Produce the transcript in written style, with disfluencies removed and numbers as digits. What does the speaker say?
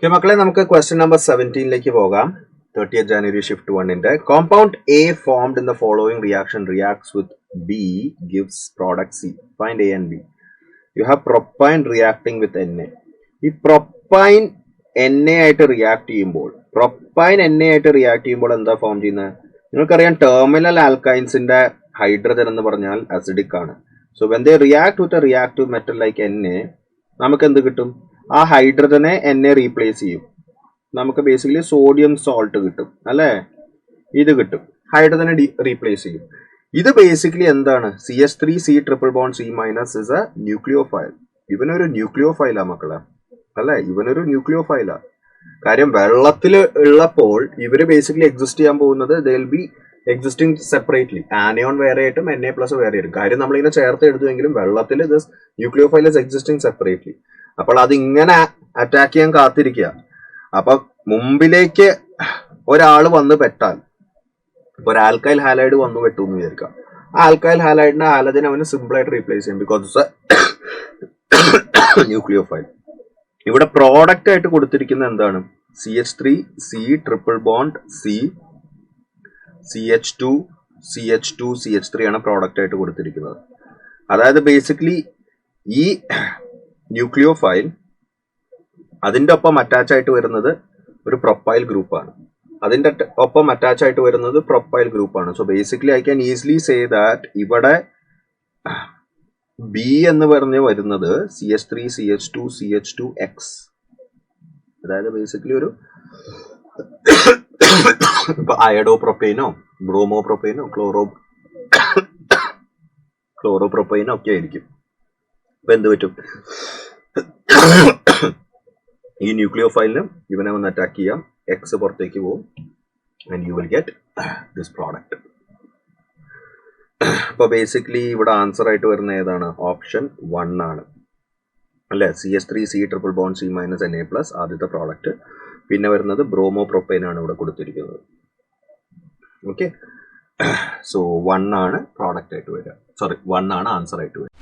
Okay മക്കളെ, നമുക്ക് question number 17ലേക്ക് പോകാം. 30th January ഷിഫ്റ്റ് 1ന്റെ compound A formed in the following reaction reacts with B gives product C. Find A and B. You have propyne reacting with N A. ഈ propyne N A ആയിട്ട് react ചെയ്യുമ്പോൾ എന്താ form ചെയ്യുന്നത്? നിങ്ങൾക്കറിയാം, terminal ആൽക്കൈൻസിന്റെ hydrogen എന്ന് പറഞ്ഞാൽ acidic ആണ്. So when they react with a reactive metal like an A, നമുക്ക് എന്ത് കിട്ടും? ആ ഹൈഡ്രജനെ എൻ എ റീപ്ലേസ് ചെയ്യും. നമുക്ക് ബേസിക്കലി സോഡിയം സോൾട്ട് കിട്ടും, അല്ലേ? ഇത് കിട്ടും, ഹൈഡ്രജനെ റീപ്ലേസ് ചെയ്യും. ഇത് ബേസിക്കലി എന്താണ്? CH3C triple bond C minus is A nucleophile. ഇവനൊരു ന്യൂക്ലിയോഫൈലാ മക്കളെ, അല്ലെ? ഇവനൊരു ന്യൂക്ലിയോഫൈലാ. കാര്യം വെള്ളത്തിൽ ഉള്ളപ്പോൾ ഇവര് ബേസിക്കലി എക്സിസ്റ്റ് ചെയ്യാൻ പോകുന്നത് ദിൽ ബി എക്സിസ്റ്റിംഗ് സെപ്പറേറ്റ്ലി. ആനയോൺ വേറെ ആയിട്ടും Na+ വേറെ ആയിട്ടും. കാര്യം നമ്മളിങ്ങനെ ചേർത്ത് എഴുതുമെങ്കിലും വെള്ളത്തിൽ this nucleophile is existing separately. അപ്പോൾ അത് ഇങ്ങനെ അറ്റാക്ക് ചെയ്യാൻ കാത്തിരിക്കുക. അപ്പൊ മുമ്പിലേക്ക് ഒരാൾ വന്ന് പെട്ടാൽ, ഇപ്പൊ ഒരു ആൽക്കൈൽ ഹാലൈഡ് വന്നു പെട്ടു എന്ന് വിചാരിക്കാം. ആ ആൽക്കൈൽ ഹാലൈഡിന്റെ ഹാലജൻ അവന് സിമ്പിൾ ആയിട്ട് റീപ്ലേസ് ചെയ്യും, ബിക്കോസ് ന്യൂക്ലിയോഫൈൽ. ഇവിടെ പ്രോഡക്റ്റ് ആയിട്ട് കൊടുത്തിരിക്കുന്നത് എന്താണ്? CH3C triple bond C, CH2CH3 ആണ് പ്രോഡക്റ്റ് ആയിട്ട് കൊടുത്തിരിക്കുന്നത്. അതായത് ബേസിക്കലി ഈ ന്യൂക്ലിയോഫൈൽ അതിന്റെ ഒപ്പം അറ്റാച്ച് ആയിട്ട് വരുന്നത് ഒരു പ്രൊപ്പൈൽ ഗ്രൂപ്പാണ്. അതിന്റെ ഒപ്പം അറ്റാച്ച് ആയിട്ട് വരുന്നത് പ്രൊപ്പൈൽ ഗ്രൂപ്പാണ്. So basically I can easily say that ഇവിടെ ബി എന്ന് പറഞ്ഞ് വരുന്നത് CH3CH2CH2X. അതായത് ബേസിക്കലി ഒരു ഇപ്പൊ അയഡോ പ്രൊപ്പൈനോ ബ്രോമോ പ്രൊപ്പൈനോ ക്ലോറോ പ്രൊപ്പൈനോ ഒക്കെ ആയിരിക്കും. അപ്പൊ എന്ത് പറ്റും? ഈ ന്യൂക്ലിയോഫൈലിനും ഇവനെ ഒന്ന് അറ്റാക്ക് ചെയ്യാം, എക്സ് പുറത്തേക്ക് പോകും, and you will get this product. അപ്പൊ ബേസിക്കലി ഇവിടെ ആൻസർ ആയിട്ട് വരുന്ന ഏതാണ്? ഓപ്ഷൻ 1 ആണ്, അല്ലെ? CH3C triple bond C minus Na+, ആദ്യത്തെ പ്രോഡക്റ്റ്. പിന്നെ വരുന്നത് ബ്രോമോ പ്രൊപ്പൈൻ ആണ് ഇവിടെ കൊടുത്തിരിക്കുന്നത്. ഓക്കെ, സോ 1 ആണ് പ്രോഡക്റ്റ് ആയിട്ട് വരിക. 1 ആണ് ആൻസർ ആയിട്ട് വരിക.